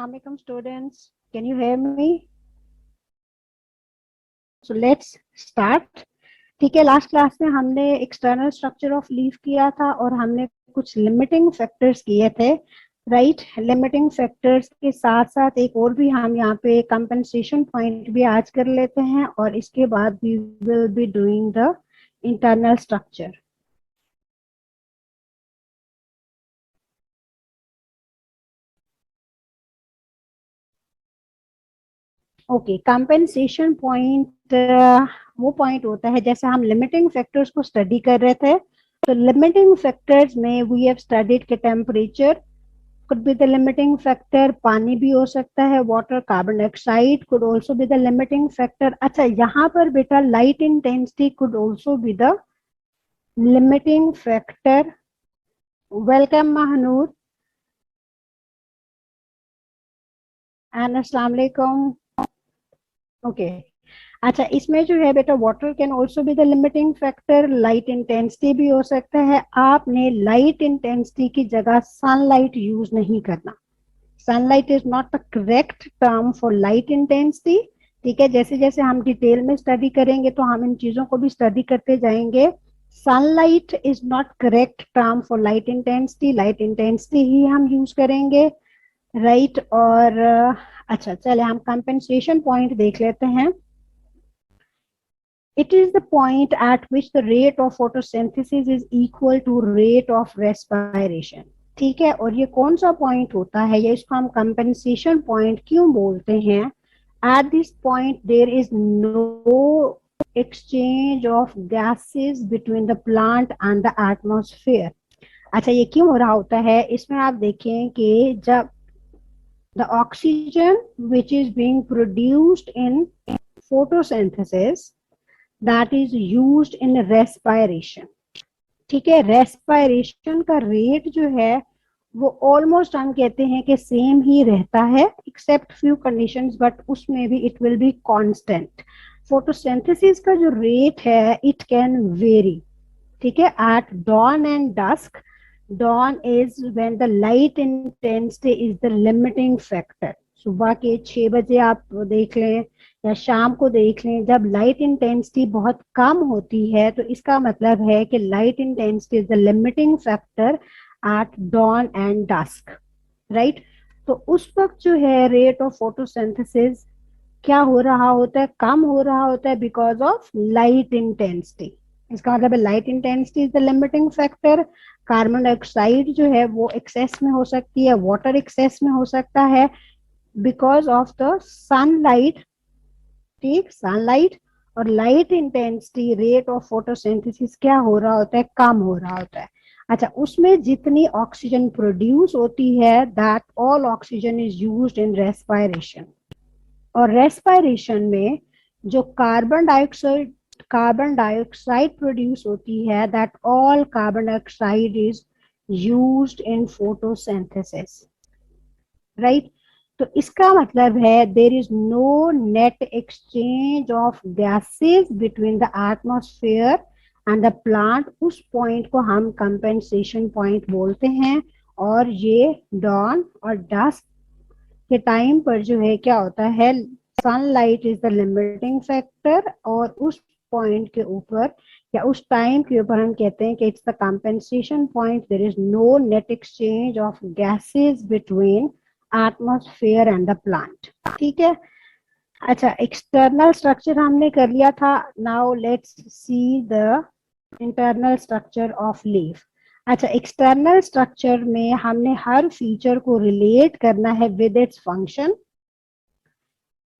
Assalamualaikum students. Can you hear me? So let's start. ठीक है, last class में हमने एक्सटर्नल स्ट्रक्चर ऑफ लीफ किया था और हमने कुछ लिमिटिंग फैक्टर्स किए थे, राइट। लिमिटिंग फैक्टर्स के साथ साथ एक और भी हम यहाँ पे कंपनसेशन पॉइंट भी आज कर लेते हैं और इसके बाद we will be doing the internal structure. Okay, compensation point वो पॉइंट होता है जैसे हम लिमिटिंग फैक्टर्स को स्टडी कर रहे थे। तो लिमिटिंग फैक्टर्स में वी हैव स्टडीड के temperature could be the limiting factor, पानी भी हो सकता है, water, carbon dioxide could also be the limiting factor. अच्छा, यहाँ पर बेटा light intensity could also be the limiting factor. Welcome Mahnoor and अस्सलाम वालेकुम। ओके, अच्छा इसमें जो है बेटा water can also be the limiting factor, light intensity भी हो सकता है। आपने लाइट इंटेंसिटी की जगह सनलाइट यूज नहीं करना। Sunlight is not the correct term for light intensity. ठीक है, जैसे जैसे हम डिटेल में स्टडी करेंगे तो हम इन चीजों को भी स्टडी करते जाएंगे। Sunlight is not correct term for light intensity, light intensity ही हम यूज करेंगे, राइट। और अच्छा चले हम कंपेंसेशन पॉइंट देख लेते हैं। It is the point at which the rate of photosynthesis is equal to rate of respiration. ठीक है, और ये कौन सा पॉइंट होता है या इसको हम कंपेंसेशन पॉइंट क्यों बोलते हैं? At this point there is no exchange of gases between the plant and the atmosphere. अच्छा, ये क्यों हो रहा होता है? इसमें आप देखें कि जब the oxygen which is being produced in photosynthesis that is used in respiration. ठीक है, रेस्पायरेशन का रेट जो है वो ऑलमोस्ट हम कहते हैं कि सेम ही रहता है एक्सेप्ट फ्यू कंडीशंस, बट उसमें भी it will be constant. Photosynthesis का जो रेट है इट कैन वेरी। ठीक है, eight dawn and dusk, dawn is when the light intensity is the limiting factor. सुबह के 6 बजे आप देख लें या शाम को देख लें, जब लाइट इंटेंसिटी बहुत कम होती है तो इसका मतलब है कि light intensity is the limiting factor at dawn and dusk, right. तो उस वक्त जो है रेट ऑफ फोटोसिंथेसिस क्या हो रहा होता है? कम हो रहा होता है बिकॉज ऑफ लाइट इंटेंसिटी। इसका मतलब है light intensity is the limiting factor. Carbon dioxide जो है वो एक्सेस में हो सकती है, वाटर एक्सेस में हो सकता है बिकॉज ऑफ द सनलाइट। ठीक, सनलाइट और light intensity, rate of photosynthesis क्या हो रहा होता है? कम हो रहा होता है। अच्छा, उसमें जितनी ऑक्सीजन प्रोड्यूस होती है that all oxygen is used in respiration. और रेस्पायरेशन में जो कार्बन डाइऑक्साइड प्रोड्यूस होती है that all carbon dioxide is used in photosynthesis, right. तो इसका मतलब है there is no net exchange of gases between the atmosphere and the plant. उस पॉइंट को हम कंपेंसेशन पॉइंट बोलते हैं। और ये डॉन और डस्क के टाइम पर जो है क्या होता है, sunlight is the limiting factor और उस पॉइंट के ऊपर या उस टाइम के ऊपर हम कहते हैं कि it's the compensation point. There is no net exchange of gases between atmosphere and the plant. ठीक है, अच्छा एक्सटर्नल स्ट्रक्चर हमने कर लिया था। Now let's see the internal structure of leaf. अच्छा, एक्सटर्नल स्ट्रक्चर में हमने हर फीचर को रिलेट करना है विद इट्स फंक्शन।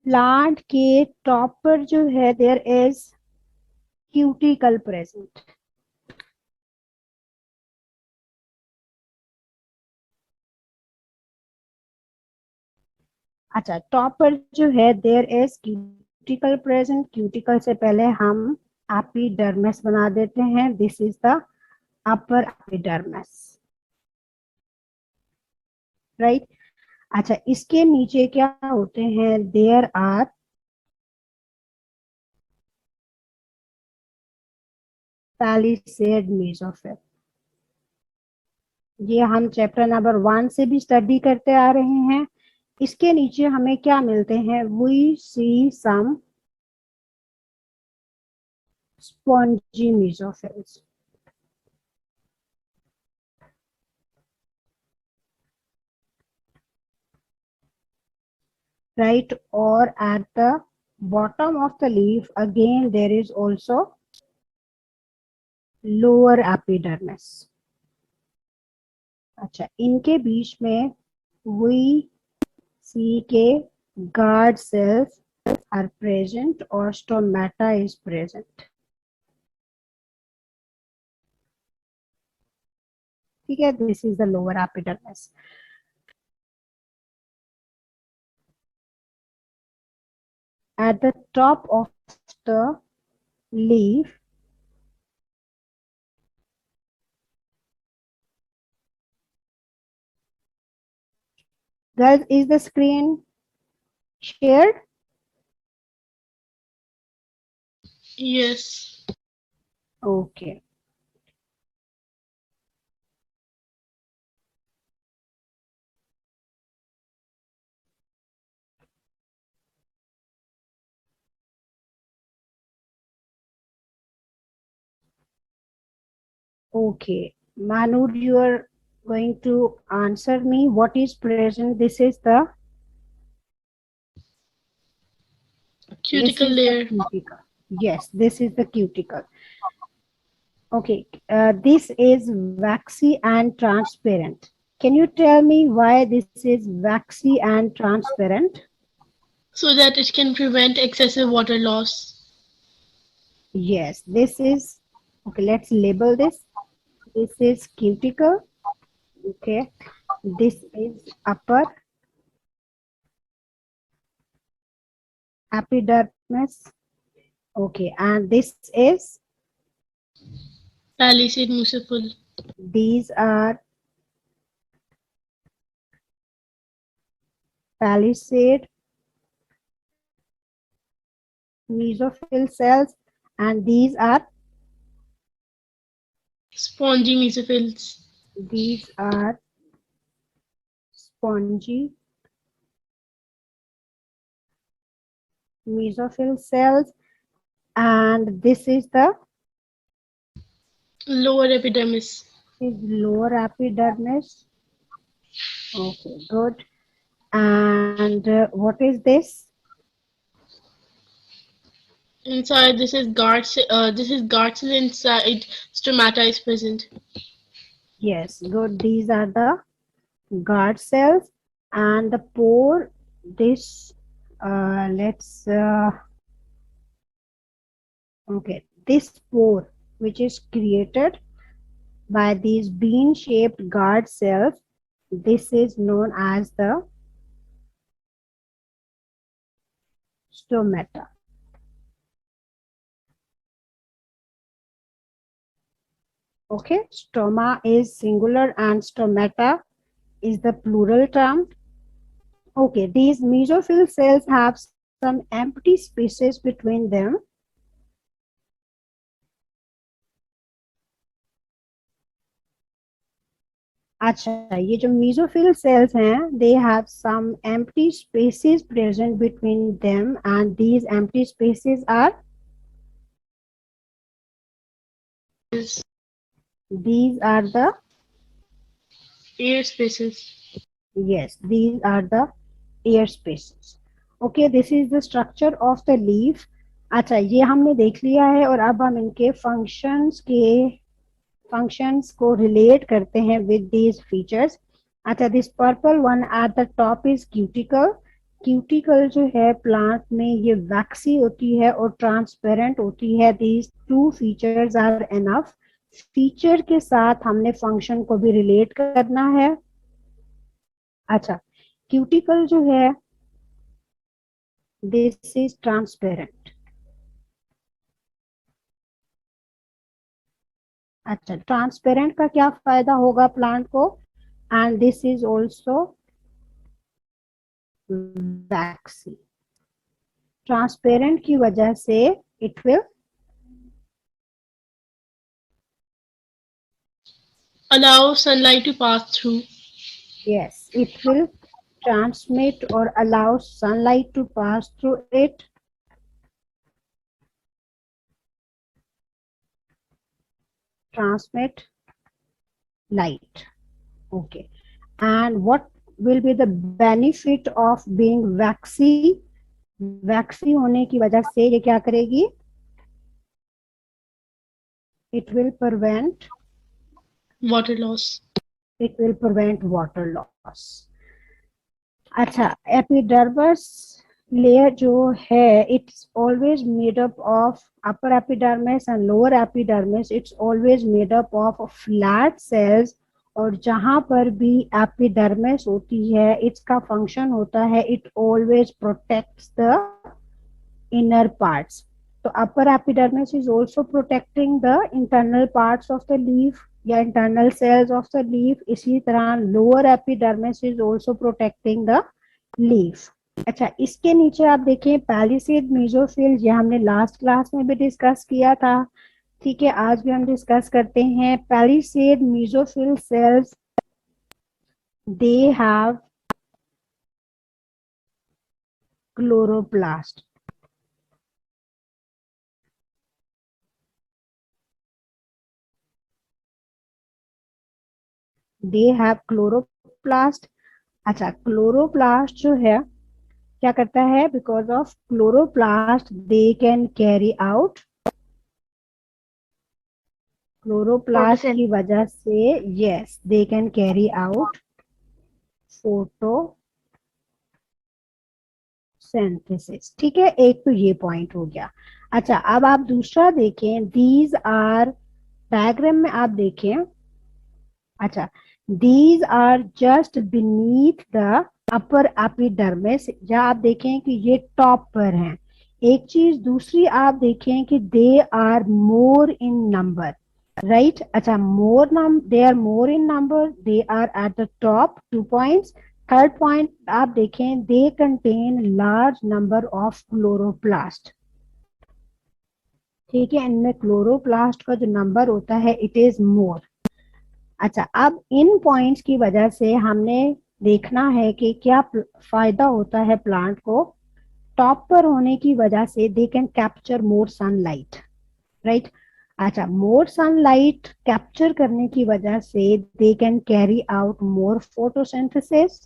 प्लांट के टॉप पर जो है देयर इज क्यूटिकल प्रेजेंट। अच्छा, टॉप पर जो है there is cuticle present. Cuticle से पहले हम एपिडर्मिस बना देते हैं। This is the upper epidermis, right. अच्छा, इसके नीचे क्या होते हैं? There are palisade mesophyll. ये हम चैप्टर नंबर 1 से भी स्टडी करते आ रहे हैं इसके नीचे हमें क्या मिलते हैं? We see some spongy mesophylls, right? Or at the bottom of the leaf again there is also lower epidermis. अच्छा, इनके बीच में we see के guard cells are present or stomata is present. ठीक है, this is the lower epidermis. At the top of the leaf guys, is the screen shared? Yes. Okay. Okay, Manur, you are going to answer me. What is present? This is the Cuticle layer. cuticle. Yes, this is the cuticle. Okay, this is waxy and transparent. Can you tell me why this is waxy and transparent? So that it can prevent excessive water loss. Yes, this is, okay, let's label this. This is cuticle. Okay, this is upper epidermis. Okay, and this is, Palisade mucipal. these are palisade mesophyll cells, and Spongy mesophils. these are spongy mesophyll cells, and this is the Lower epidermis. lower epidermis. Okay, good. And what is this? Inside this is guard. This is guard cell. Inside stomata is present. Yes, good. These are the guard cells, and the pore. This let's okay. This pore, which is created by these bean-shaped guard cells, this is known as the stomata. Okay, stoma is singular and stomata is the plural term. Okay, these mesophyll cells have some empty spaces between them. अच्छा, ये जो mesophyll cells हैं, they have some empty spaces present between them, and these empty spaces are, Is these are the, air spaces. yes, these are the air spaces. Okay, this is the structure of the leaf. अच्छा, ये हमने देख लिया है, और अब हम इनके functions को relate करते हैं with these features. अच्छा, this purple one at the top is cuticle. Cuticle जो है प्लांट में ये वैक्सी होती है और ट्रांसपेरेंट होती है. these two features are enough. Feature के साथ हमने फंक्शन को भी रिलेट करना है. अच्छा, क्यूटिकल जो है, दिस इज ट्रांसपेरेंट. अच्छा, ट्रांसपेरेंट का क्या फायदा होगा प्लांट को? And this is also vaccine. Transparent की वजह से it will Allow sunlight to pass through. yes, it will transmit or allow sunlight to pass through it. Transmit light. Okay. And what will be the benefit of being waxy? waxy होने की वजह से ये क्या करेगी? It will prevent water loss. It will prevent water loss. अच्छा, epidermis layer जो है, it's always made up of upper epidermis and lower epidermis. It's always made up of flat cells. और जहां पर भी एपिडर्मिस होती है, इसका फंक्शन होता है it always protects the inner parts. तो upper epidermis is also protecting the internal parts of the leaf या internal cells of the leaf. इसी तरह lower epidermis is also protecting the leaf. अच्छा, इसके नीचे आप देखें पैलिसेड मेसोफिल, ये हमने लास्ट क्लास में भी डिस्कस किया था. ठीक है, आज भी हम डिस्कस करते हैं. Palisade mesophyll cells, they have chloroplast. They have chloroplast. अच्छा, क्लोरोप्लास्ट जो है क्या करता है? Because of chloroplast they can carry out, chloroplast की वजह से yes they can carry out photosynthesis. ठीक है, एक तो ये पॉइंट हो गया. अच्छा, अब आप दूसरा देखें. दीज आर, डायग्राम में आप देखें. अच्छा, these are just beneath the upper epidermis. जहाँ आप देखें कि ये टॉप पर हैं. एक चीज दूसरी आप देखें कि they are more in number, right? अच्छा, they are more in number. They are at the top. 2 points. Third point आप देखें, they contain large number of chloroplast. ठीक है, इनमें क्लोरोप्लास्ट का जो नंबर होता है इट इज मोर. अच्छा, अब इन पॉइंट्स की वजह से हमने देखना है कि क्या फायदा होता है प्लांट को. टॉप पर होने की वजह से they can capture more sunlight, right? अच्छा, मोर सनलाइट कैप्चर करने की वजह से they can carry out more photosynthesis.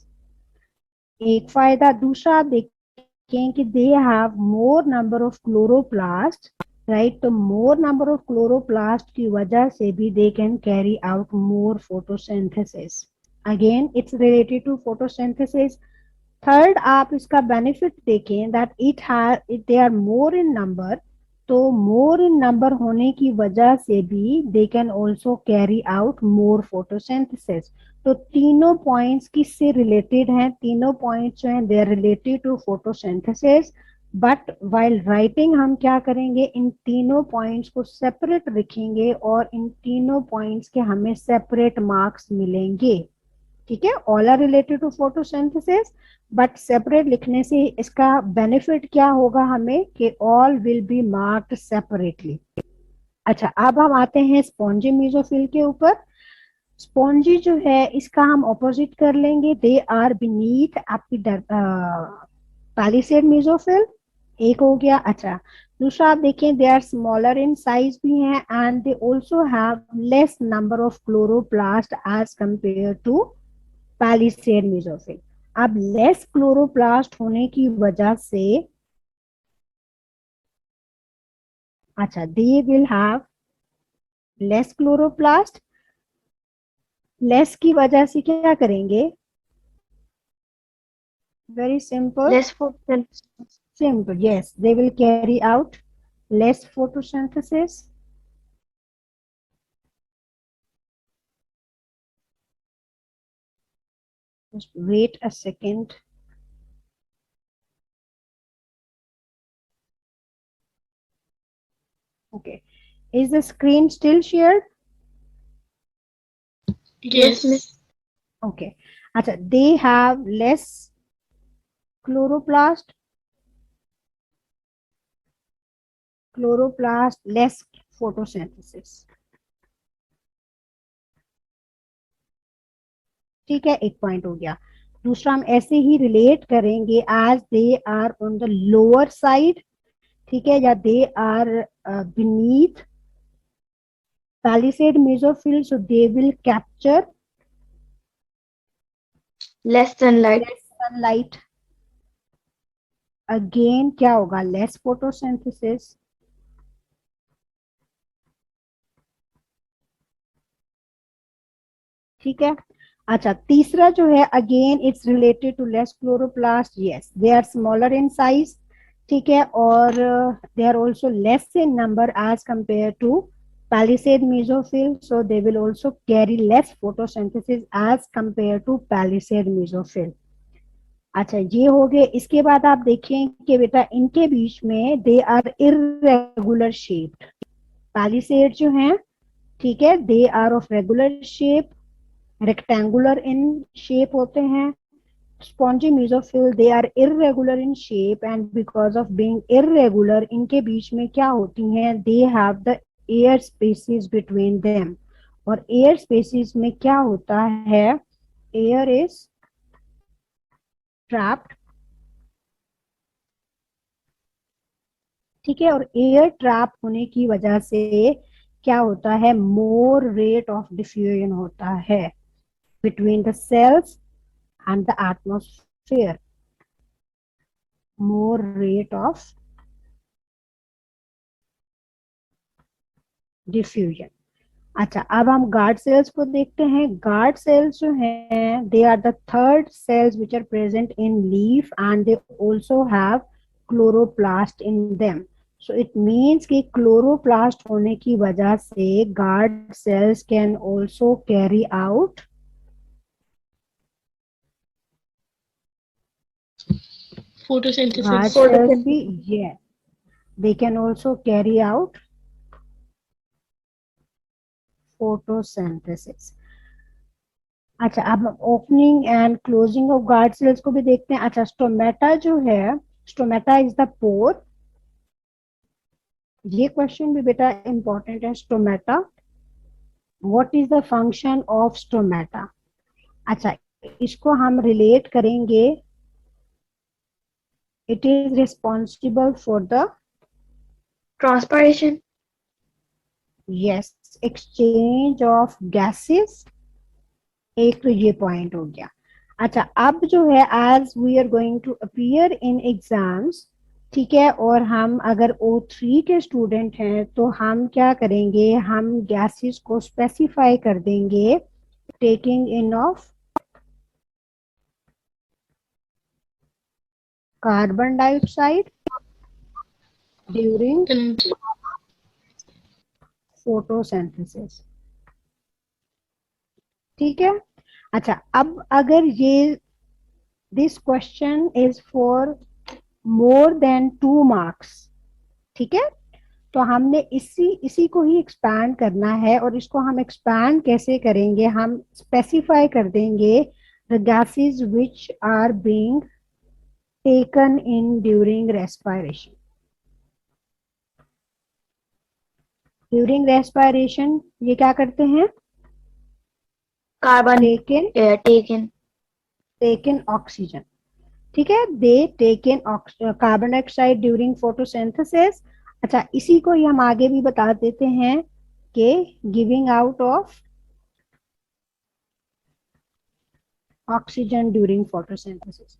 एक फायदा. दूसरा आप देखें कि they have more number of chloroplast, right? तो मोर नंबर ऑफ क्लोरोप्लास्ट की वजह से भी they can carry out more photosynthesis. Again it's related to photosynthesis. Third आप इसका बेनिफिट देखें that they are more in number. तो मोर इन नंबर होने की वजह से भी they can also carry out more photosynthesis. तो तीनों पॉइंट्स किससे रिलेटेड हैं? तीनों पॉइंट्स जो हैं they are related to photosynthesis. But while writing हम क्या करेंगे, इन तीनों पॉइंट्स को सेपरेट रखेंगे और इन तीनों पॉइंट्स के हमें सेपरेट मार्क्स मिलेंगे. ठीक है, all are related to photosynthesis but separate लिखने से इसका बेनिफिट क्या होगा हमें कि all will be marked separately. अच्छा, अब हम आते हैं स्पॉन्जी मेसोफिल के ऊपर. स्पॉन्जी जो है इसका हम ऑपोजिट कर लेंगे. They are beneath palisade mesophyll. एक हो गया. अच्छा, दूसरा आप देखें they are smaller in size भी हैं and they also have less number of chloroplast as compare to palisade mesophyll. अब लेस क्लोरोप्लास्ट होने की वजह से अच्छा they will have less chloroplast. Less की वजह से क्या करेंगे? Very simple. Less photosynthesis. Simple, yes. They will carry out less photosynthesis. Just wait a second. Okay. Is the screen still shared? Yes, miss. Okay. Achha, they have less chloroplast. Chloroplast, less photosynthesis. ठीक है, एक point हो गया. दूसरा हम ऐसे ही relate करेंगे as they are on the lower side, ठीक है, या they are beneath palisade mesophyll, so they will capture less sunlight. less sunlight. Again क्या होगा, लेस फोटोसिंथेसिस। ठीक है। अच्छा, तीसरा जो है again it's related to less chloroplast, yes they are smaller in size, ठीक है, और they are also less in number as compare to palisade mesophyll, so they will also carry less photosynthesis as compared to palisade mesophyll. अच्छा, ये हो गए। इसके बाद आप देखें कि बेटा इनके बीच में they are irregular shaped, palisade जो हैं, ठीक है, they are of regular shape, rectangular in shape होते हैं। Spongy mesophyll they are irregular in shape and because of being irregular इनके बीच में क्या होती हैं, they have the air spaces between them, और एयर स्पेसेस में क्या होता है, एयर इज ट्रैप्ड, ठीक है, और एयर ट्रैप होने की वजह से क्या होता है, मोर रेट ऑफ डिफ्यूजन होता है between the cells and the atmosphere, more rate of diffusion. अच्छा, अब हम गार्ड सेल्स को देखते हैं। गार्ड सेल्स जो हैं they are the third cells which are present in leaf and they also have chloroplast in them, so it means कि chloroplast होने की वजह से guard cells can also carry out photosynthesis. guard cells भी, yes, they can also carry out photosynthesis. अच्छा, अब opening and closing of guard cells को भी देखते हैं। अच्छा, स्टोमेटा जो है, स्टोमेटा इज द पोर, ये क्वेश्चन भी बेटा इंपॉर्टेंट है। Stomata, what is the function of stomata? अच्छा, इसको हम रिलेट करेंगे, it is responsible for the Transpiration. yes exchange of gases, एक तो ये पॉइंट हो गया। अच्छा, अब जो है as we are going to appear in exams, ठीक है, और हम अगर O3 के स्टूडेंट हैं तो हम क्या करेंगे, हम गैसेस को स्पेसिफाई कर देंगे taking in of carbon dioxide during Then photosynthesis, ठीक है। अच्छा, अब अगर ये this question is for more than 2 marks, ठीक है, तो हमने इसी को ही एक्सपैंड करना है, और इसको हम एक्सपैंड कैसे करेंगे, हम स्पेसिफाई कर देंगे the gases which are being taken in during respiration. During respiration ये क्या करते हैं, Carbon. टेकन ऑक्सीजन, ठीक है, they take in carbon dioxide during photosynthesis. अच्छा, इसी को ही हम आगे भी बता देते हैं कि giving out of oxygen during photosynthesis,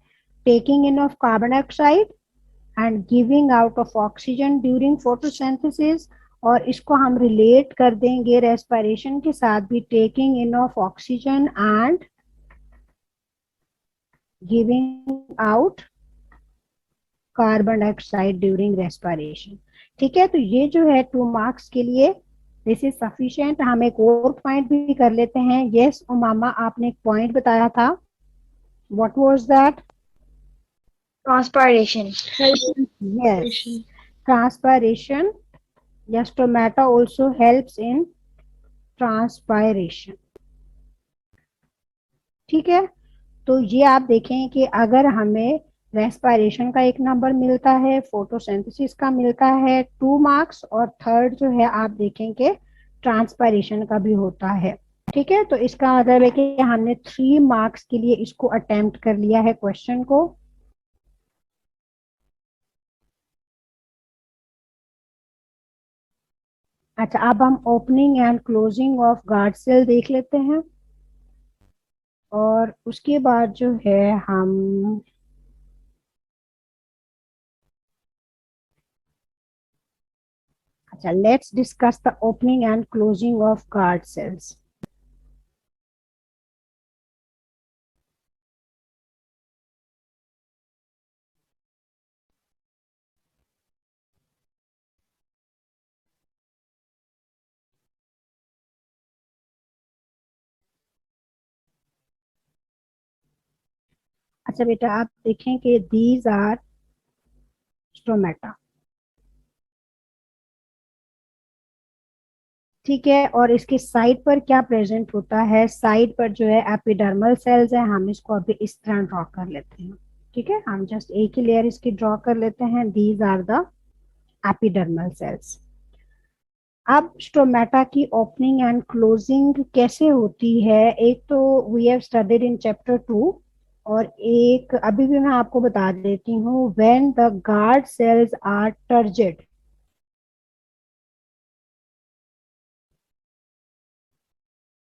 taking in of carbon dioxide and giving out of oxygen during photosynthesis, और इसको हम रिलेट कर देंगे रेस्पिरेशन के साथ भी, taking in of oxygen and giving out carbon dioxide during respiration, ठीक है। तो ये जो है 2 मार्क्स के लिए दिस इज सफिशिएंट। हम एक और पॉइंट भी कर लेते हैं। यस उमामा, आपने एक पॉइंट बताया था, what was that? Transpiration. help. Yes, transpiration, या stomata also helps in transpiration, ठीक है। तो ये आप देखें कि अगर हमें रेस्पिरेशन का 1 नंबर मिलता है, फोटोसिंथेसिस का मिलता है 2 मार्क्स, और थर्ड जो है आप देखें कि ट्रांसपायरेशन का भी होता है। ठीक है, तो इसका मतलब है कि हमने 3 मार्क्स के लिए इसको अटेम्प्ट कर लिया है क्वेश्चन को। अच्छा, अब हम opening and closing of guard cell देख लेते हैं, और उसके बाद जो है हम अच्छा, let's discuss the opening and closing of guard cells. अच्छा बेटा, आप देखें कि दीज आर स्टोमेटा। ठीक है, और इसके साइड पर क्या प्रेजेंट होता है? साइड पर जो है एपिडर्मल सेल्स है। हम इसको अभी इस तरह ड्रॉ कर लेते हैं। ठीक है, हम जस्ट एक ही लेयर इसकी ड्रॉ कर लेते हैं। These are the epidermal cells. अब स्टोमेटा की ओपनिंग एंड क्लोजिंग कैसे होती है? एक तो we have studied in chapter 2, और एक अभी भी मैं आपको बता देती हूँ। When the guard cells are turgid.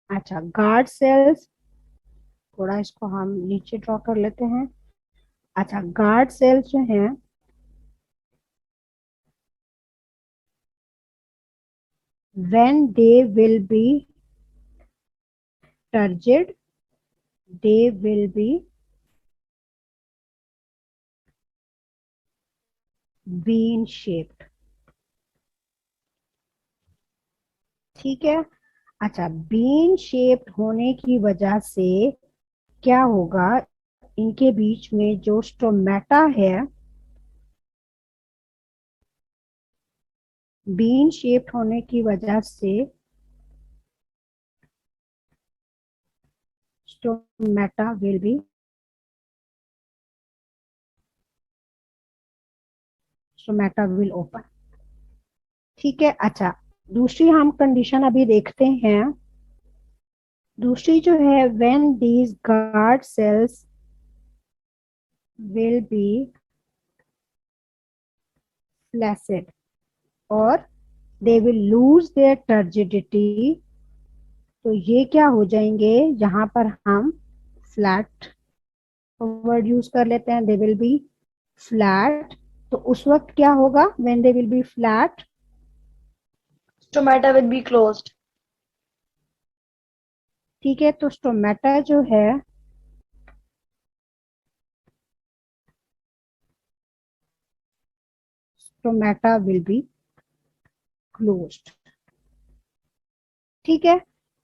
अच्छा, गार्ड सेल्स, थोड़ा इसको हम नीचे ड्रॉ कर लेते हैं। अच्छा, गार्ड सेल्स जो हैं, when they will be turgid, they will be bean shaped। ठीक है। अच्छा, बीन शेप्ड होने की वजह से क्या होगा? इनके बीच में जो स्टोमेटा है, बीन शेप्ड होने की वजह से stomata will B stomata will open. ठीक है। अच्छा, दूसरी हम कंडीशन अभी देखते हैं। दूसरी जो है, when these guard cells will be flaccid और they will lose their turgidity. तो ये क्या हो जाएंगे? यहाँ पर हम फ्लैट वर्ड यूज कर लेते हैं। दे विल बी फ्लैट। तो उस वक्त क्या होगा? When they will B flat, Stomata will be closed. ठीक है, तो स्टोमेटा जो है स्टोमेटा विल बी क्लोज्ड। ठीक है।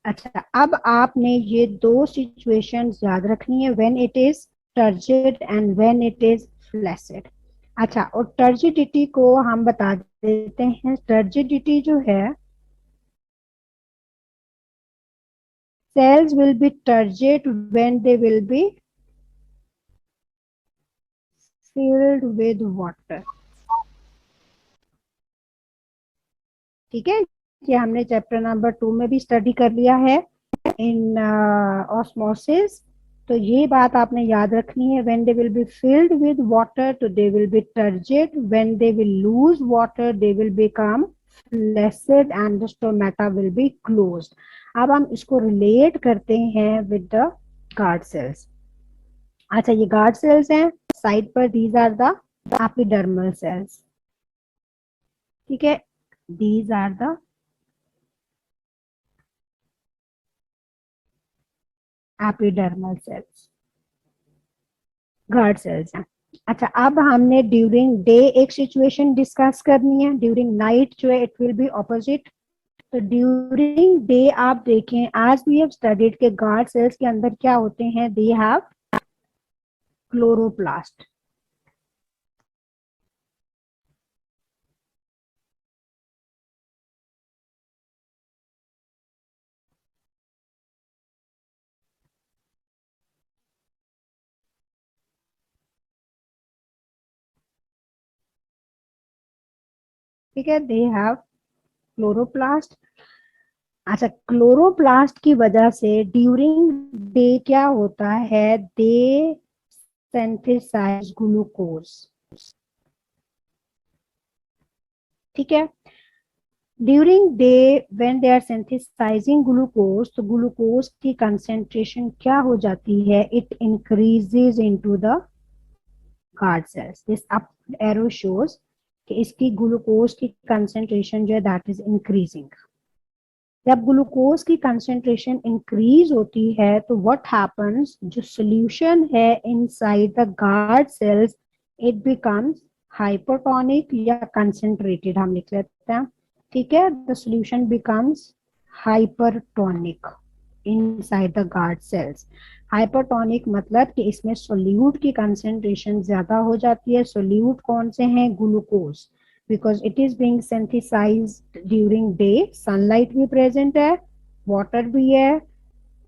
अच्छा, अब आपने ये दो सिचुएशंस याद रखनी है, when it is turgid and when it is flaccid. अच्छा, और टर्जिडिटी को हम बता देते हैं। टर्जिडिटी जो है, cells will be turgid when they will be filled with water। ठीक है, ये हमने चैप्टर नंबर 2 में भी स्टडी कर लिया है इन ऑस्मोसिस। तो ये बात आपने याद रखनी है। When they will be filled with water तो they will be turgid, when they will lose water they will become flaccid and the stomata will be closed. अब हम इसको रिलेट करते हैं विद द गार्ड सेल्स। अच्छा, ये guard cells हैं side पर। These are the epidermal cells. ठीक है, these are the epidermal cells, guard cells हैं। अच्छा, अब हमने ड्यूरिंग डे एक सिचुएशन डिस्कस करनी है। ड्यूरिंग नाइट जो है इट विल बी ऑपोजिट। तो ड्यूरिंग डे आप देखें, आज वी हैव स्टडीड के गार्ड सेल्स के अंदर क्या होते हैं? They have chloroplast. ठीक है, दे हैव क्लोरोप्लास्ट। अच्छा, क्लोरोप्लास्ट की वजह से ड्यूरिंग डे क्या होता है, दे सिंथेसाइज ग्लूकोज। ठीक है, during day when they are synthesizing glucose, तो ग्लूकोज की कंसेंट्रेशन क्या हो जाती है, it increases into the guard cells. This up arrow shows कि इसकी ग्लूकोज की कंसेंट्रेशन जो है दैट इज इंक्रीजिंग। जब ग्लूकोज की कंसेंट्रेशन इंक्रीज होती है तो व्हाट हैपन्स, जो सोल्यूशन है inside the guard cells, it becomes hypotonic या कंसेंट्रेटेड, हम लिख लेते हैं। ठीक है, the solution becomes hypertonic inside the guard sales. Hypertonic मतलब कि इसमें सोल्यूट की कंसेंट्रेशन ज्यादा हो जाती है। सोल्यूट कौन से हैं, glucose, because it is being synthesized during day, sunlight भी present है, water भी है,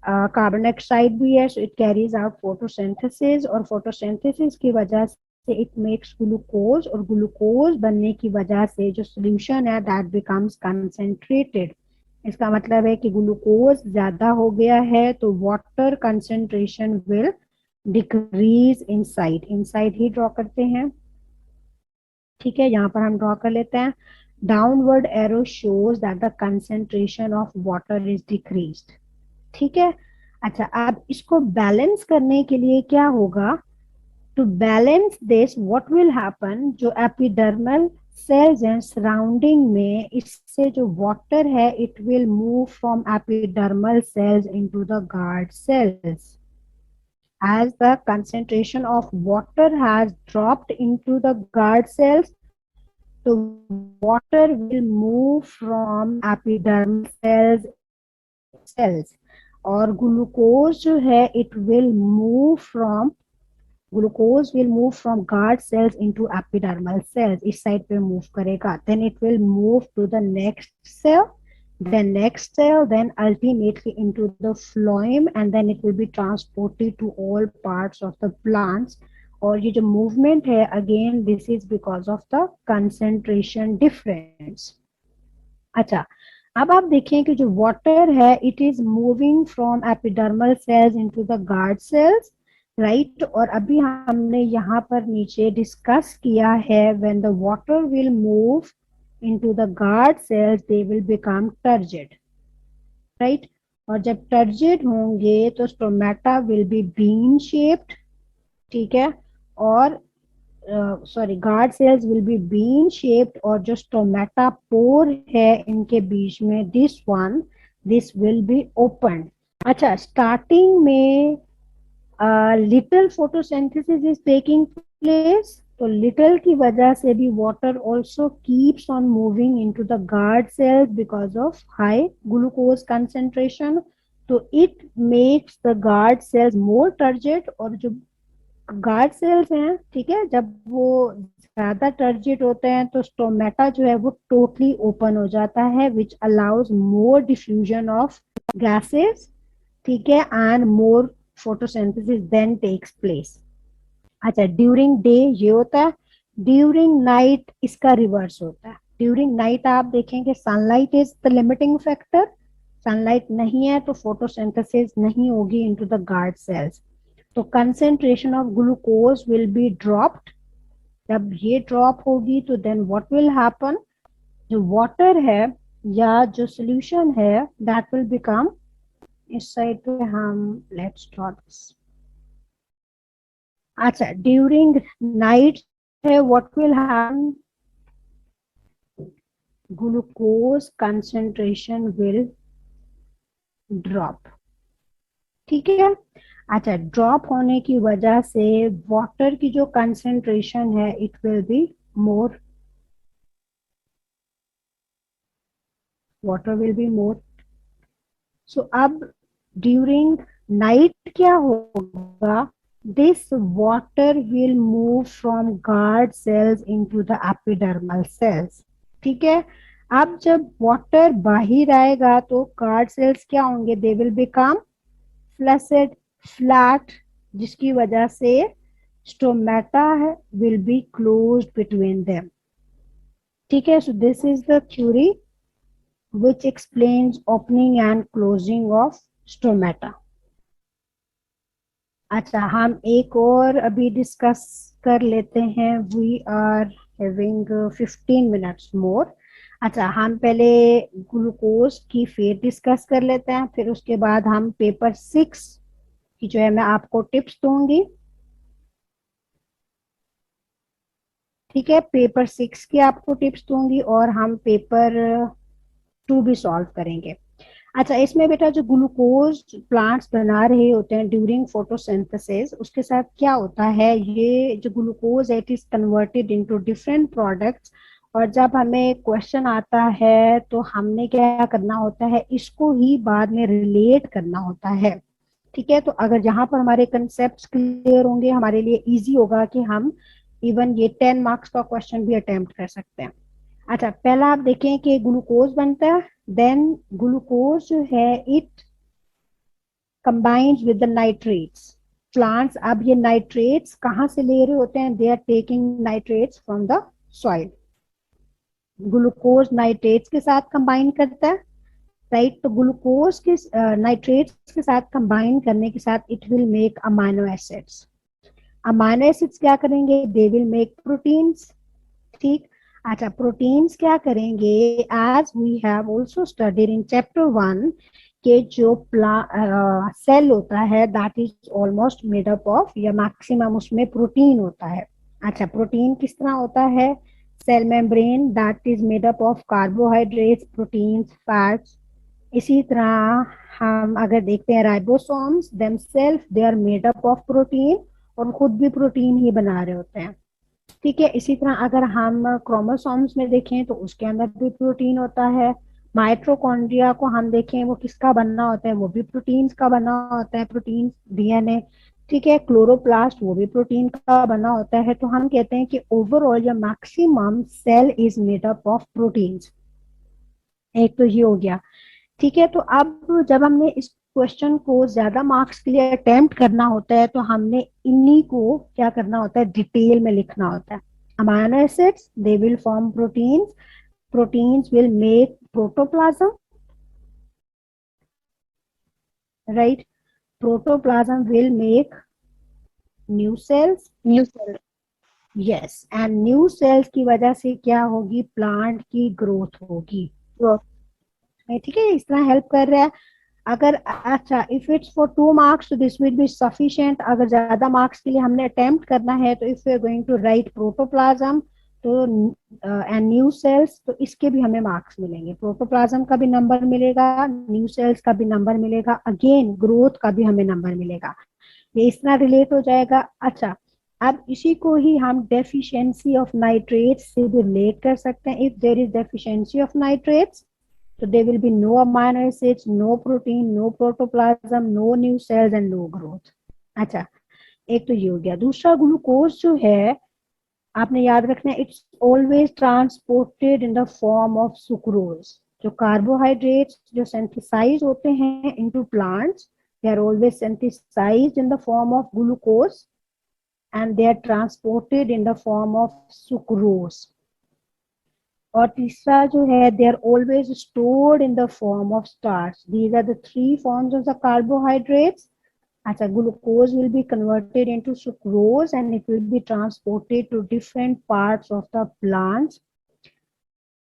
कार्बन डाइऑक्साइड भी है, so it carries out photosynthesis, और photosynthesis की वजह से it makes glucose, और ग्लूकोज बनने की वजह से जो solution है that becomes concentrated। इसका मतलब है कि ग्लूकोज ज्यादा हो गया है तो water concentration will decrease inside. Inside he draw करते हैं। ठीक है, यहाँ पर हम ड्रॉ कर लेते हैं। Downward arrow shows that the concentration of water is decreased. ठीक है, अच्छा अब इसको बैलेंस करने के लिए क्या होगा, to balance this what will happen, जो एपिडर्मल सेल्स हैं सराउंडिंग में, इससे जो वाटर है it will move from epidermal cells into the guard cells. As the concentration of water has dropped into the guard cells, the water will move from epidermal cells, और ग्लूकोज जो है it will move from, glucose will move from guard cells into epidermal cells, इस side पे move करेगा, then it will move to the next cell, then next cell, then ultimately into the phloem, and then it will be transported to all parts of the plants। और ये जो movement है again this is because of the concentration difference। अच्छा, अब आप देखें कि जो वाटर है it is moving from epidermal cells into the guard cells, right. और अभी हमने यहाँ पर नीचे डिस्कस किया है when the water will move into the guard cells they will become turgid, right. और जब टर्जिड होंगे तो stomata will B bean shaped. ठीक है, और sorry guard cells will B bean shaped, और जो स्टोमेटा पोर है इनके बीच में दिस विल बी ओपन। अच्छा, स्टार्टिंग में little photosynthesis is taking place, तो लिटिल की वजह से भी water also keeps on moving into the guard sales because of high glucose concentration, तो it makes the guard sales more turgid. और जो गार्ड सेल्स हैं, ठीक है, जब वो ज्यादा टर्जिड होते हैं तो स्टोमेटा जो है वो टोटली ओपन हो जाता है, which allows more diffusion of gases. ठीक है, and more photosynthesis then takes place. अच्छा, ड्यूरिंग डे ये होता है, ड्यूरिंग नाइट इसका रिवर्स होता है। ड्यूरिंग नाइट आप देखेंगे sunlight is the limiting factor, sunlight नहीं है तो फोटोसिंथेसिस नहीं होगी इनटू द गार्ड सेल्स, तो concentration of glucose will be dropped. जब ये ड्रॉप होगी तो देन व्हाट विल हैपन, जो वाटर है या जो सोल्यूशन है दैट विल बिकम, इस साइड पे हम लेट्स ड्रॉ दिस। अच्छा, ड्यूरिंग नाइट है what will happen, glucose concentration will drop. ठीक है, अच्छा ड्रॉप होने की वजह से वाटर की जो कंसेंट्रेशन है it will be more, water will be more. So अब ड्यूरिंग नाइट क्या होगा, this water will move from guard cells into the epidermal cells. ठीक है, अब जब वाटर बाहर आएगा तो गार्ड सेल्स क्या होंगे, दे विल बिकम फ्लैसिड, फ्लैट, जिसकी वजह से stomata will be closed between them. ठीक है, so this is the theory which explains opening and closing of stomata. अच्छा, हम एक और अभी डिस्कस कर लेते हैं. We are having 15 minutes more. अच्छा, हम पहले ग्लूकोज की फेट डिस्कस कर लेते हैं, फिर उसके बाद हम पेपर 6 की जो है मैं आपको टिप्स दूंगी. ठीक है, पेपर 6 की आपको टिप्स दूंगी और हम पेपर 2 भी सॉल्व करेंगे. अच्छा, इसमें बेटा जो ग्लूकोज प्लांट्स बना रहे होते हैं ड्यूरिंग फोटोसिंथेसिस, उसके साथ क्या होता है, ये जो ग्लूकोज है it is converted into different products. और जब हमें क्वेश्चन आता है तो हमने क्या करना होता है, इसको ही बाद में रिलेट करना होता है. ठीक है, तो अगर यहाँ पर हमारे कंसेप्ट क्लियर होंगे, हमारे लिए इजी होगा कि हम इवन ये 10 मार्क्स का क्वेश्चन भी अटेम्प्ट कर सकते हैं. अच्छा, पहला आप देखें कि ग्लूकोज बनता है. देन ग्लूकोज जो है it combines with the nitrates. Plants अब ये नाइट्रेट्स कहाँ से ले रहे होते हैं, they are taking nitrates from the soil. Glucose nitrates के साथ कंबाइन करता है, राइट. तो ग्लूकोज के नाइट्रेट्स के साथ कंबाइन करने के साथ it will make amino acids. Amino acids क्या करेंगे, दे विल मेक प्रोटीन्स. ठीक. अच्छा, प्रोटीन्स क्या करेंगे, as we have also studied in chapter 1 के जो सेल होता है that is almost made up of या मैक्सिमम उसमें प्रोटीन होता है. अच्छा, प्रोटीन किस तरह होता है, cell membrane that is made up of carbohydrates, proteins, fats. इसी तरह हम अगर देखते हैं ribosomes themselves they are made up of protein और खुद भी प्रोटीन ही बना रहे होते हैं. ठीक है, इसी तरह अगर हम क्रोमोसोम्स में देखें तो उसके अंदर भी प्रोटीन होता है. माइटोकॉन्ड्रिया को हम देखें वो किसका बना होता है, वो भी प्रोटीन्स का बना होता है, प्रोटीन डीएनए. ठीक है, क्लोरोप्लास्ट वो भी प्रोटीन का बना होता है. तो हम कहते हैं कि ओवरऑल या maximum cell is made up of proteins. एक तो ये हो गया. ठीक है, तो अब जब हमने इस क्वेश्चन को ज्यादा मार्क्स के लिए अटेम्प्ट करना होता है तो हमने इन्हीं को क्या करना होता है, डिटेल में लिखना होता है. Amino acids they will form proteins, proteins will make protoplasm, right. Protoplasm will make new sales. New cell. Yes, and new sales की वजह से क्या होगी, प्लांट की ग्रोथ होगी. Growth. ठीक है, इस तरह हेल्प कर रहा है. अगर अच्छा, इफ इट्स फॉर 2 मार्क्स तो दिस विल बी सफिशिएंट. अगर ज्यादा मार्क्स के लिए हमने अटेम्प्ट करना है तो if we are going to write protoplasm तो एंड न्यू सेल्स तो इसके भी हमें मार्क्स मिलेंगे. प्रोटोप्लाज्म का भी नंबर मिलेगा, न्यू सेल्स का भी नंबर मिलेगा, अगेन ग्रोथ का भी हमें नंबर मिलेगा. ये इस तरह रिलेट हो जाएगा. अच्छा, अब इसी को ही हम डेफिशिएंसी ऑफ नाइट्रेट्स से भी रिलेट कर सकते हैं. If there is deficiency of nitrates so there will be no amino acids, no protein, no protoplasm, no new cells and no growth. अच्छा, एक तो ये हो गया. दूसरा, ग्लूकोज जो है आपने याद रखना है it's always transported in the form of sucrose. जो कार्बोहाइड्रेट्स जो सिंथेसाइज होते हैं into plants, they are always synthesised in the form of glucose and they are transported in the form of sucrose. और तीसरा जो है they are always stored in the form of starch. These are the 3 forms of the carbohydrates. अच्छा, glucose will be converted into sucrose and it will be transported to different parts of the plants.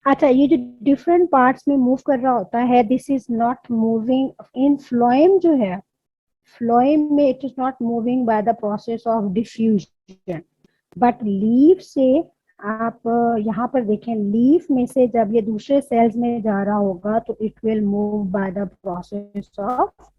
अच्छा, ये जो different parts में move कर रहा होता है this is not moving in phloem. जो है फ्लोएम में it is not moving bye the process of diffusion, but leaf से आप यहाँ पर देखें, लीफ में से जब ये दूसरे सेल्स में जा रहा होगा तो it will move by the process of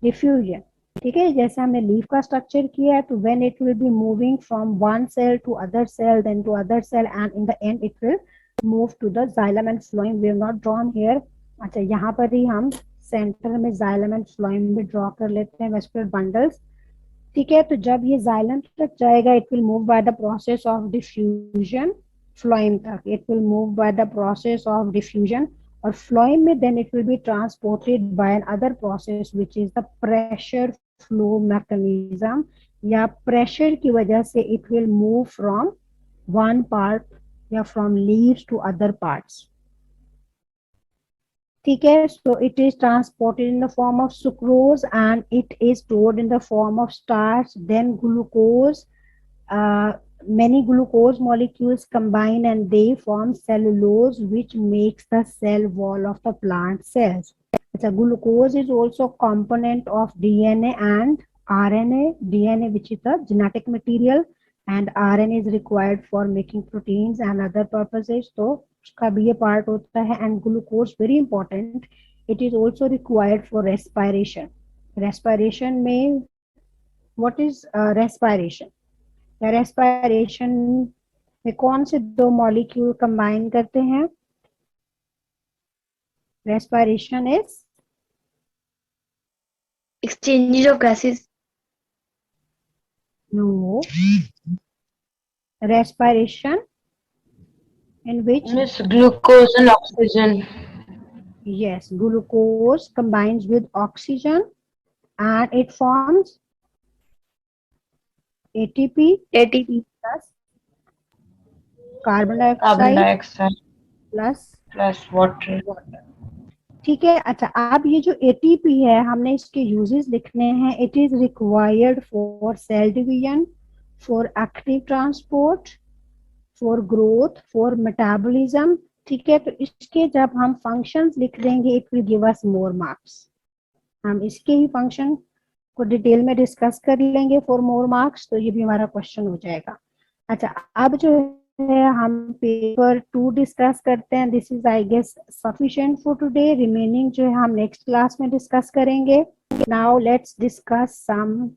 diffusion. ठीक है, जैसे हमने लीफ का स्ट्रक्चर किया है तो when it will be moving from one cell to other cell then to other cell and in the end it will move to the xylem and phloem. We have not drawn here. अच्छा, यहाँ पर ही हम centre में xylem and phloem भी draw कर लेते हैं, वेस्कुलर बंडल्स. ठीक है, तो जब ये जाइलम तक जाएगा it will move by the process of diffusion. Phloem तक it will move by the process of diffusion और फ्लोएम में then it will be transported by another process which is the pressure flow mechanism. या pressure की वजह से it will move from one part या from leaves to other parts. ठीक है. So it is transported in the form of sucrose and it is stored in the form of starch, then glucose. Many glucose molecules combine and they form cellulose, which makes the cell wall of the plant cells. So glucose is also a component of DNA and RNA. DNA, which is the genetic material, and RNA is required for making proteins and other purposes. तो उसका भी ये part होता है. And glucose, very important, it is also required for respiration. Respiration में what is respiration? या respiration में कौन से दो मॉलिक्यूल कंबाइन करते हैं? Respiration is exchanges of gases. No. Respiration in which? Miss, glucose and oxygen. Yes, glucose combines with oxygen and it forms ATP. ATP Plus carbon dioxide plus water. ठीक है. अच्छा, अब ये जो ATP है हमने इसके यूजेस लिखने हैं. It is required for sale division, for active transport, for growth, for metabolism. ठीक है. तो इसके जब हम फंक्शंस लिख देंगे it will give us more marks. हम इसके ही फंक्शन को डिटेल में डिस्कस कर लेंगे फॉर मोर मार्क्स. तो ये भी हमारा क्वेश्चन हो जाएगा. अच्छा, अब जो है हम पेपर 2 डिस्कस करते हैं. This is I guess sufficient for today. Remaining जो है हम नेक्स्ट क्लास में डिस्कस करेंगे. Now let's discuss some